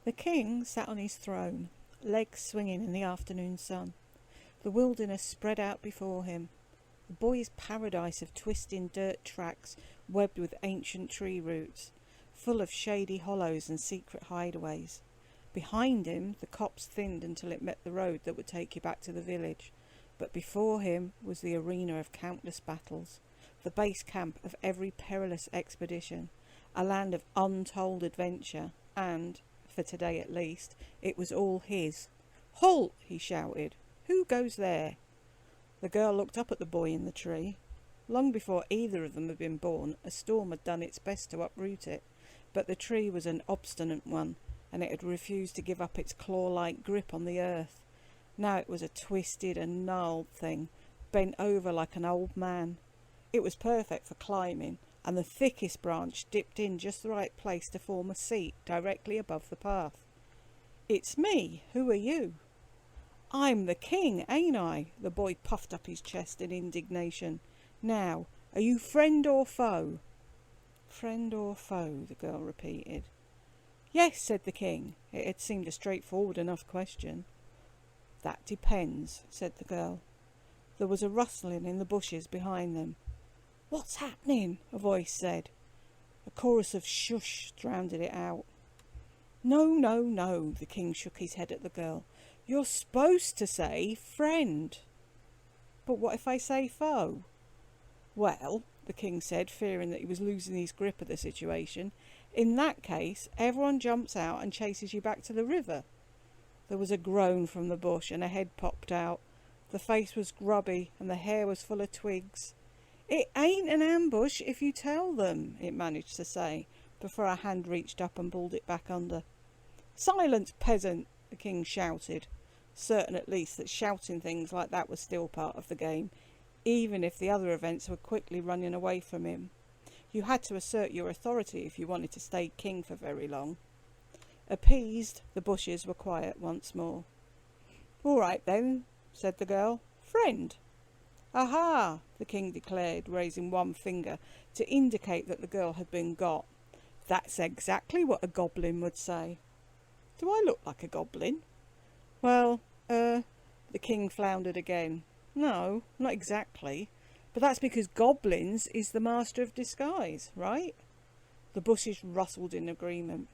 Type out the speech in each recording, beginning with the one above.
The king sat on his throne, legs swinging in the afternoon sun. The wilderness spread out before him, a boy's paradise of twisting dirt tracks webbed with ancient tree roots, full of shady hollows and secret hideaways. Behind him the copse thinned until it met the road that would take you back to the village, but before him was the arena of countless battles, the base camp of every perilous expedition, a land of untold adventure, and, for today at least, it was all his. "Halt!" he shouted. "Who goes there?" The girl looked up at the boy in the tree. Long before either of them had been born, a storm had done its best to uproot it, but the tree was an obstinate one, and it had refused to give up its claw-like grip on the earth. Now it was a twisted and gnarled thing, bent over like an old man. It was perfect for climbing, and the thickest branch dipped in just the right place to form a seat directly above the path. "It's me. Who are you?" "I'm the king, ain't I?" The boy puffed up his chest in indignation. "Now, are you friend or foe?" "Friend or foe?" the girl repeated. "Yes," said the king. It had seemed a straightforward enough question. "That depends," said the girl. There was a rustling in the bushes behind them. "What's happening?" a voice said. A chorus of shush drowned it out. "No, no, no," the king shook his head at the girl. "You're supposed to say friend." "But what if I say foe?" "Well," the king said, fearing that he was losing his grip of the situation, "in that case, everyone jumps out and chases you back to the river." There was a groan from the bush and a head popped out. The face was grubby and the hair was full of twigs. "It ain't an ambush if you tell them," it managed to say, before a hand reached up and pulled it back under. "Silence, peasant!" the king shouted, certain at least that shouting things like that was still part of the game, even if the other events were quickly running away from him. You had to assert your authority if you wanted to stay king for very long. Appeased, the bushes were quiet once more. "All right then," said the girl. "Friend." "Aha!" the king declared, raising one finger to indicate that the girl had been got. "That's exactly what a goblin would say." "Do I look like a goblin?" "Well, the king floundered again. "No, not exactly. But that's because goblins is the master of disguise, right?" The bushes rustled in agreement.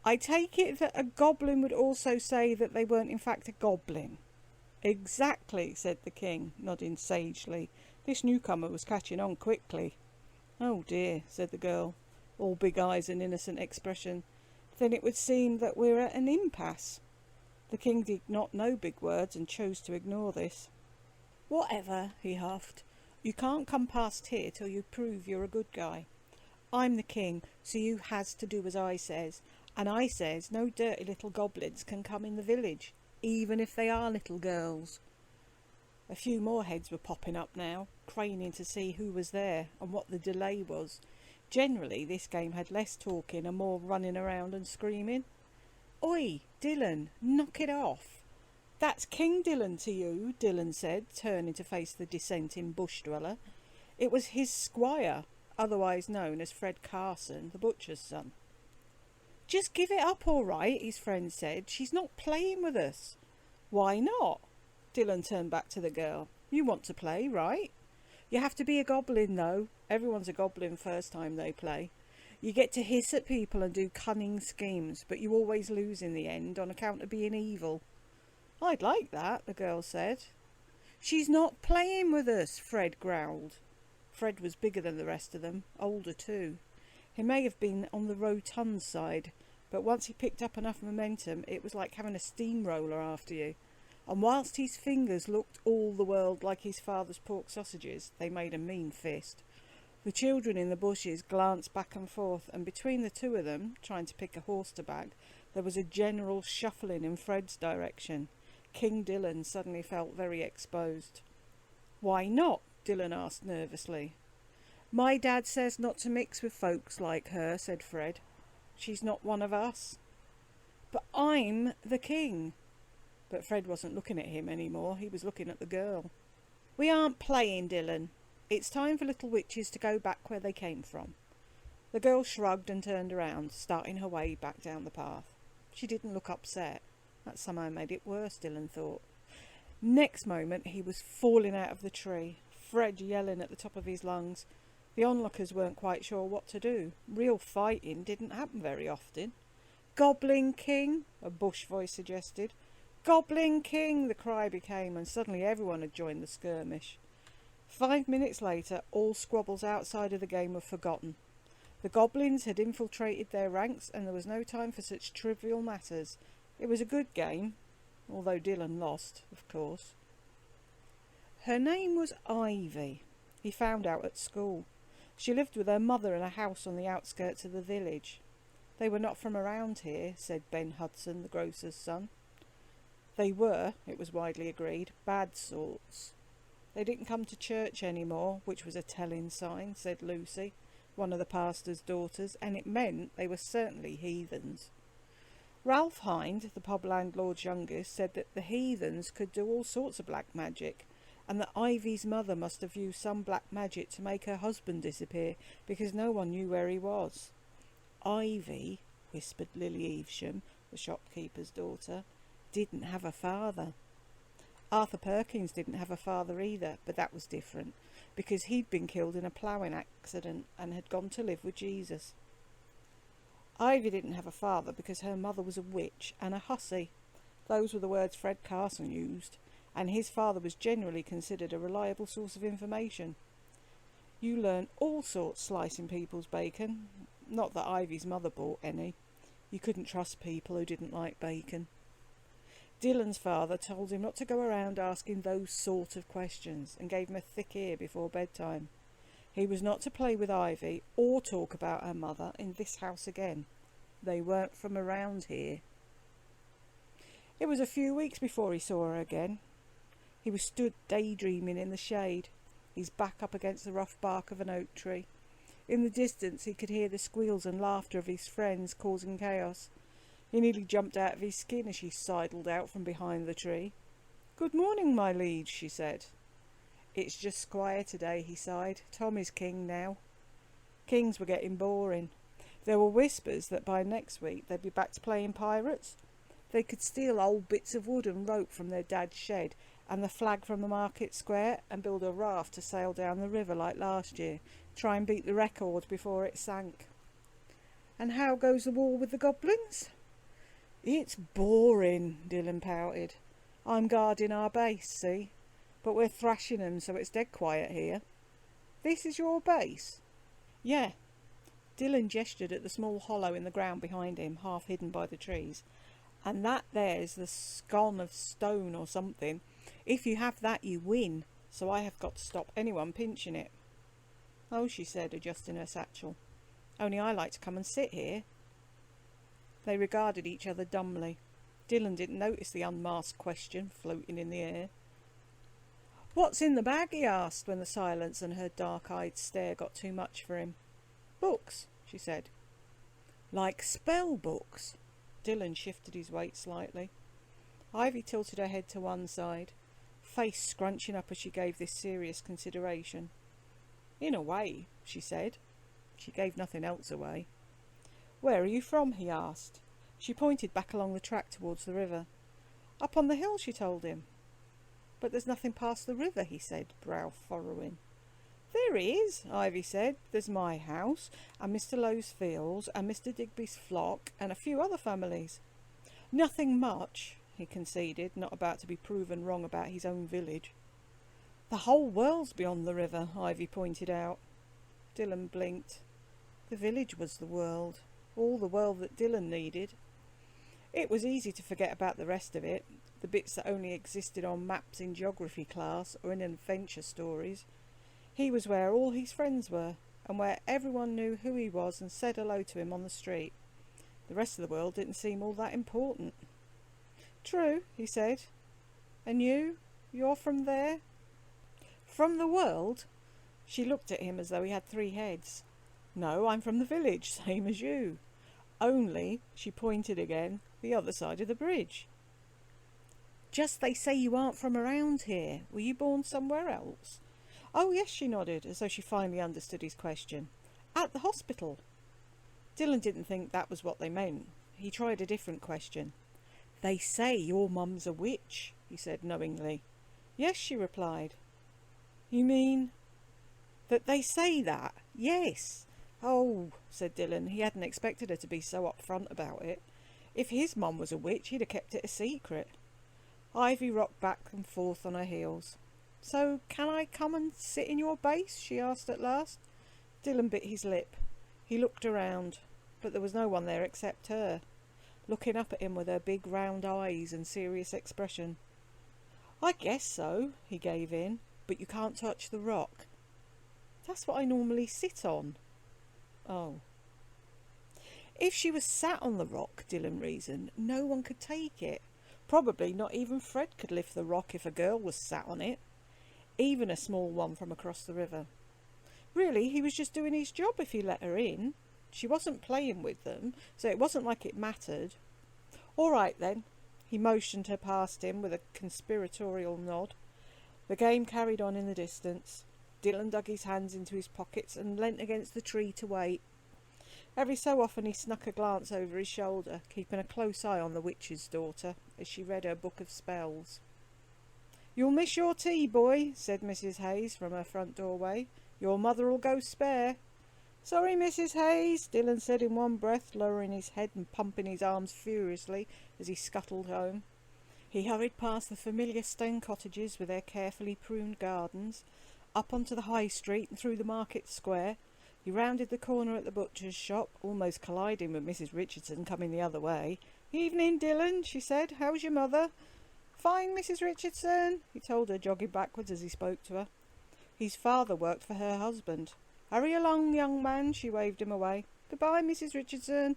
"I take it that a goblin would also say that they weren't in fact a goblin." "Exactly," said the king, nodding sagely. This newcomer was catching on quickly. "Oh dear," said the girl, all big eyes and innocent expression. "Then it would seem that we're at an impasse." The king did not know big words and chose to ignore this. "Whatever," he huffed. "You can't come past here till you prove you're a good guy. I'm the king, so you has to do as I says. And I says no dirty little goblins can come in the village, even if they are little girls." A few more heads were popping up now, craning to see who was there and what the delay was. Generally, this game had less talking and more running around and screaming. "Oi, Dylan, knock it off." "That's King Dylan to you," Dylan said, turning to face the dissenting bush dweller. It was his squire, otherwise known as Fred Carson, the butcher's son. "Just give it up, all right," his friend said. "She's not playing with us." "Why not?" Dylan turned back to the girl. "You want to play, right? You have to be a goblin, though. Everyone's a goblin first time they play. You get to hiss at people and do cunning schemes, but you always lose in the end on account of being evil." "I'd like that," the girl said. "She's not playing with us," Fred growled. Fred was bigger than the rest of them, older too. He may have been on the rotund side, but once he picked up enough momentum, it was like having a steamroller after you. And whilst his fingers looked all the world like his father's pork sausages, they made a mean fist. The children in the bushes glanced back and forth, and between the two of them, trying to pick a horse to bag, there was a general shuffling in Fred's direction. King Dylan suddenly felt very exposed. "Why not?" Dylan asked nervously. "My dad says not to mix with folks like her," said Fred. "She's not one of us." "But I'm the king." But Fred wasn't looking at him anymore. He was looking at the girl. "We aren't playing, Dylan. It's time for little witches to go back where they came from." The girl shrugged and turned around, starting her way back down the path. She didn't look upset. That somehow made it worse, Dylan thought. Next moment he was falling out of the tree, Fred yelling at the top of his lungs. The onlookers weren't quite sure what to do. Real fighting didn't happen very often. "Goblin King," a bush voice suggested. "Goblin King," the cry became, and suddenly everyone had joined the skirmish. 5 minutes later, all squabbles outside of the game were forgotten. The goblins had infiltrated their ranks, and there was no time for such trivial matters. It was a good game, although Dylan lost, of course. Her name was Ivy, he found out at school. She lived with her mother in a house on the outskirts of the village. "They were not from around here," said Ben Hudson, the grocer's son. They were, it was widely agreed, bad sorts. "They didn't come to church anymore," which was a telling sign, said Lucy, one of the pastor's daughters, and it meant they were certainly heathens. Ralph Hind, the pub landlord's youngest, said that the heathens could do all sorts of black magic, and that Ivy's mother must have used some black magic to make her husband disappear, because no one knew where he was. "Ivy," whispered Lily Evesham, the shopkeeper's daughter, "didn't have a father." Arthur Perkins didn't have a father either, but that was different, because he'd been killed in a ploughing accident and had gone to live with Jesus. Ivy didn't have a father because her mother was a witch and a hussy. Those were the words Fred Carson used, and his father was generally considered a reliable source of information. You learn all sorts slicing people's bacon. Not that Ivy's mother bought any. You couldn't trust people who didn't like bacon. Dylan's father told him not to go around asking those sort of questions, and gave him a thick ear before bedtime. He was not to play with Ivy or talk about her mother in this house again. They weren't from around here. It was a few weeks before he saw her again. He was stood daydreaming in the shade, his back up against the rough bark of an oak tree. In the distance he could hear the squeals and laughter of his friends causing chaos. He nearly jumped out of his skin as she sidled out from behind the tree. "Good morning, my liege," she said. "It's just Squire today," he sighed. "Tom is king now." Kings were getting boring. There were whispers that by next week they'd be back to playing pirates. They could steal old bits of wood and rope from their dad's shed and the flag from the market square and build a raft to sail down the river like last year, try and beat the record before it sank. "And how goes the war with the goblins?" "It's boring," Dylan pouted. "I'm guarding our base, see? But we're thrashing them, so it's dead quiet here." "This is your base?" "Yeah." Dylan gestured at the small hollow in the ground behind him, half hidden by the trees. "And that there's the scone of stone or something. If you have that, you win, so I have got to stop anyone pinching it." "Oh," she said, adjusting her satchel. "Only I like to come and sit here." They regarded each other dumbly. Dylan didn't notice the unmasked question floating in the air. "What's in the bag?" he asked, when the silence and her dark-eyed stare got too much for him. "Books," she said. "Like spell books?" Dylan shifted his weight slightly. Ivy tilted her head to one side, face scrunching up as she gave this serious consideration. "In a way," she said. She gave nothing else away. "Where are you from?" he asked. She pointed back along the track towards the river. "Up on the hill," she told him. "But there's nothing past the river," he said, brow furrowing. "There is," Ivy said. "There's my house, and Mr. Lowe's fields, and Mr. Digby's flock, and a few other families." "Nothing much," he conceded, not about to be proven wrong about his own village. "The whole world's beyond the river," Ivy pointed out. Dylan blinked. The village was the world, all the world that Dylan needed. It was easy to forget about the rest of it, the bits that only existed on maps in geography class or in adventure stories. He was where all his friends were, and where everyone knew who he was and said hello to him on the street. The rest of the world didn't seem all that important. "True," he said. "And you? You're from there?" "From the world?" She looked at him as though he had three heads. "No, I'm from the village, same as you. Only," she pointed again, "the other side of the bridge." "Just they say you aren't from around here. Were you born somewhere else?" "Oh yes," she nodded, as though she finally understood his question. "At the hospital." Dylan didn't think that was what they meant. He tried a different question. "They say your mum's a witch," he said knowingly. "Yes," she replied. "You mean that they say that?" "Yes." "Oh," said Dylan. He hadn't expected her to be so upfront about it. If his mum was a witch, he'd have kept it a secret. Ivy rocked back and forth on her heels. "So can I come and sit in your base?" she asked at last. Dylan bit his lip. He looked around, but there was no one there except her, looking up at him with her big round eyes and serious expression. "I guess so," he gave in, "but you can't touch the rock." "That's what I normally sit on." "Oh." If she was sat on the rock, Dylan reasoned, no one could take it. Probably not even Fred could lift the rock if a girl was sat on it, even a small one from across the river. Really, he was just doing his job if he let her in. She wasn't playing with them, so it wasn't like it mattered. "All right then." He motioned her past him with a conspiratorial nod. The game carried on in the distance. Dylan dug his hands into his pockets and leant against the tree to wait. Every so often he snuck a glance over his shoulder, keeping a close eye on the witch's daughter as she read her book of spells. "You'll miss your tea, boy," said Mrs. Hayes from her front doorway. "Your mother'll go spare." "Sorry, Mrs. Hayes," Dylan said in one breath, lowering his head and pumping his arms furiously as he scuttled home. He hurried past the familiar stone cottages with their carefully pruned gardens, up onto the high street and through the market square. He rounded the corner at the butcher's shop, almost colliding with Mrs. Richardson coming the other way. "Evening, Dylan," she said. "How's your mother?" "Fine, Mrs. Richardson," he told her, jogging backwards as he spoke to her. His father worked for her husband. "Hurry along, young man," she waved him away. "Goodbye, Mrs. Richardson."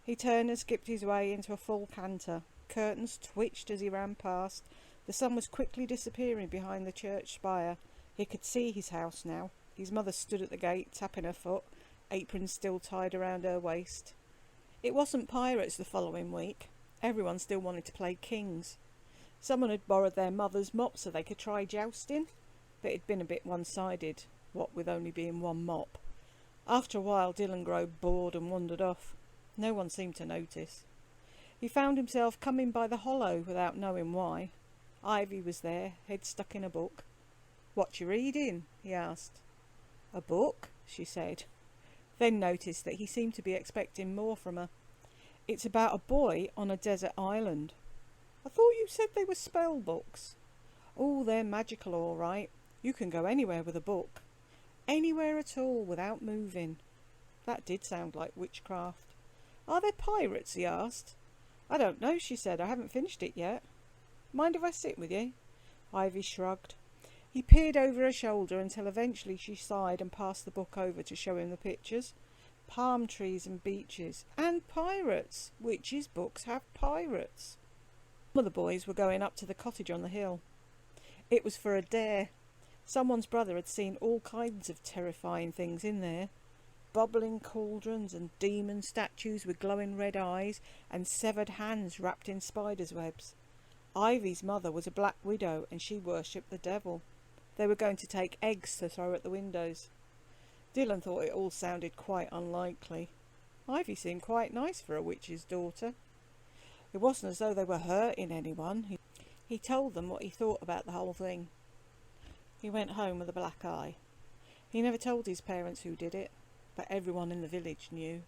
He turned and skipped his way into a full canter. Curtains twitched as he ran past. The sun was quickly disappearing behind the church spire. He could see his house now. His mother stood at the gate, tapping her foot, apron still tied around her waist. It wasn't pirates the following week. Everyone still wanted to play kings. Someone had borrowed their mother's mop so they could try jousting, but it'd been a bit one-sided, what with only being one mop. After a while Dylan grew bored and wandered off. No one seemed to notice. He found himself coming by the hollow without knowing why. Ivy was there, head stuck in a book. "What you reading?" he asked. "A book," she said, then noticed that he seemed to be expecting more from her. "It's about a boy on a desert island." "I thought you said they were spell books." "Oh, they're magical all right. You can go anywhere with a book. Anywhere at all without moving." That did sound like witchcraft. "Are there pirates?" he asked. "I don't know," she said. "I haven't finished it yet." "Mind if I sit with you?" Ivy shrugged. He peered over her shoulder until eventually she sighed and passed the book over to show him the pictures. Palm trees and beaches. And pirates. Witches' books have pirates. Some of the boys were going up to the cottage on the hill. It was for a dare. Someone's brother had seen all kinds of terrifying things in there. Bubbling cauldrons and demon statues with glowing red eyes and severed hands wrapped in spiders' webs. Ivy's mother was a black widow and she worshipped the devil. They were going to take eggs to throw at the windows. Dylan thought it all sounded quite unlikely. Ivy seemed quite nice for a witch's daughter. It wasn't as though they were hurting anyone. He told them what he thought about the whole thing. He went home with a black eye. He never told his parents who did it, but everyone in the village knew.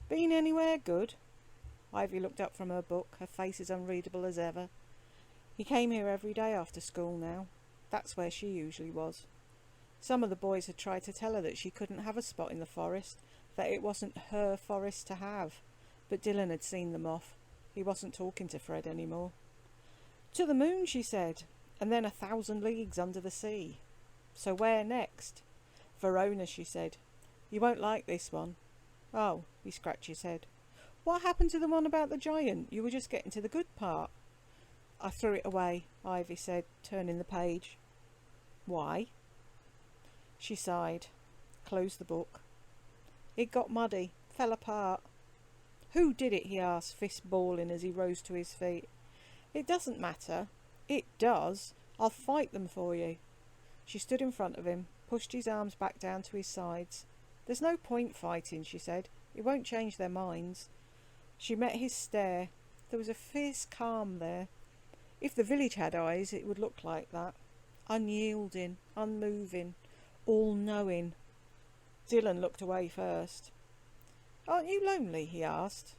"Been anywhere good?" Ivy looked up from her book, her face as unreadable as ever. He came here every day after school now. That's where she usually was. Some of the boys had tried to tell her that she couldn't have a spot in the forest, that it wasn't her forest to have, but Dylan had seen them off. He wasn't talking to Fred anymore. "To the moon," she said, "and then 1,000 leagues under the sea." "So where next?" "Verona," she said. "You won't like this one." "Oh," he scratched his head. "What happened to the one about the giant? You were just getting to the good part." "I threw it away," Ivy said, turning the page. "Why?" She sighed, closed the book. "It got muddy, fell apart." "Who did it?" he asked, fist balling as he rose to his feet. "It doesn't matter." "It does. I'll fight them for you." She stood in front of him, pushed his arms back down to his sides. "There's no point fighting," she said. It won't change their minds. She met his stare. There was a fierce calm there. If the village had eyes, it would look like that. Unyielding, unmoving, all-knowing. Dylan looked away first. "Aren't you lonely?" he asked.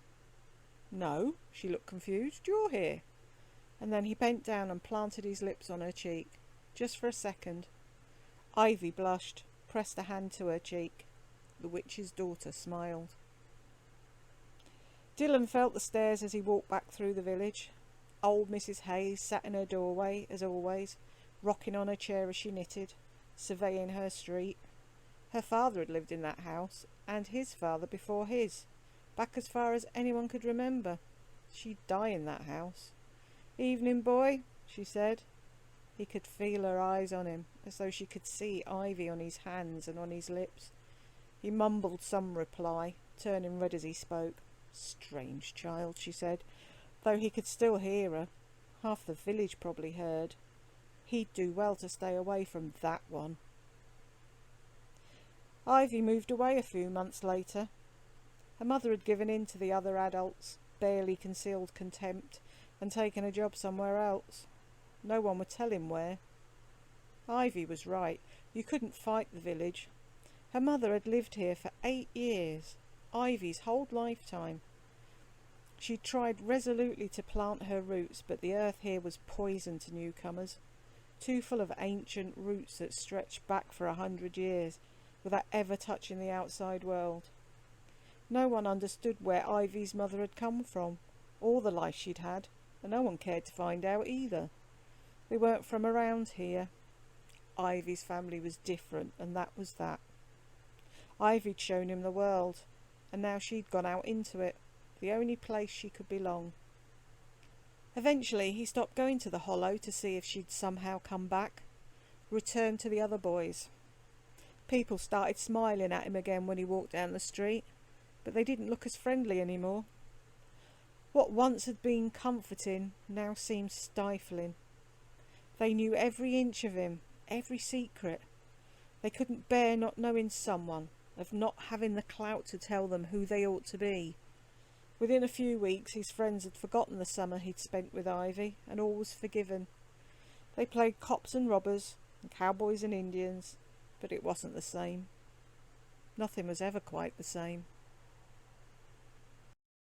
"No," she looked confused. "You're here." And then he bent down and planted his lips on her cheek, just for a second. Ivy blushed, pressed a hand to her cheek. The witch's daughter smiled. Dylan felt the stares as he walked back through the village. Old Mrs. Hayes sat in her doorway, as always, rocking on her chair as she knitted, surveying her street. Her father had lived in that house, and his father before his, back as far as anyone could remember. She'd die in that house. "Evening, boy," she said. He could feel her eyes on him, as though she could see ivy on his hands and on his lips. He mumbled some reply, turning red as he spoke. "Strange child," she said, though he could still hear her. Half the village probably heard. He'd do well to stay away from that one. Ivy moved away a few months later. Her mother had given in to the other adults, barely concealed contempt, and taken a job somewhere else. No one would tell him where. Ivy was right. You couldn't fight the village. Her mother had lived here for 8 years, Ivy's whole lifetime. She tried resolutely to plant her roots, but the earth here was poison to newcomers, too full of ancient roots that stretched back for 100 years, without ever touching the outside world. No one understood where Ivy's mother had come from, or the life she'd had, and no one cared to find out either. They weren't from around here. Ivy's family was different, and that was that. Ivy'd shown him the world, and now she'd gone out into it, the only place she could belong. Eventually he stopped going to the hollow to see if she'd somehow come back, returned to the other boys. People started smiling at him again when he walked down the street, but they didn't look as friendly anymore. What once had been comforting now seemed stifling. They knew every inch of him, every secret. They couldn't bear not knowing someone, of not having the clout to tell them who they ought to be. Within a few weeks his friends had forgotten the summer he'd spent with Ivy, and all was forgiven. They played cops and robbers, and cowboys and Indians, but it wasn't the same. Nothing was ever quite the same.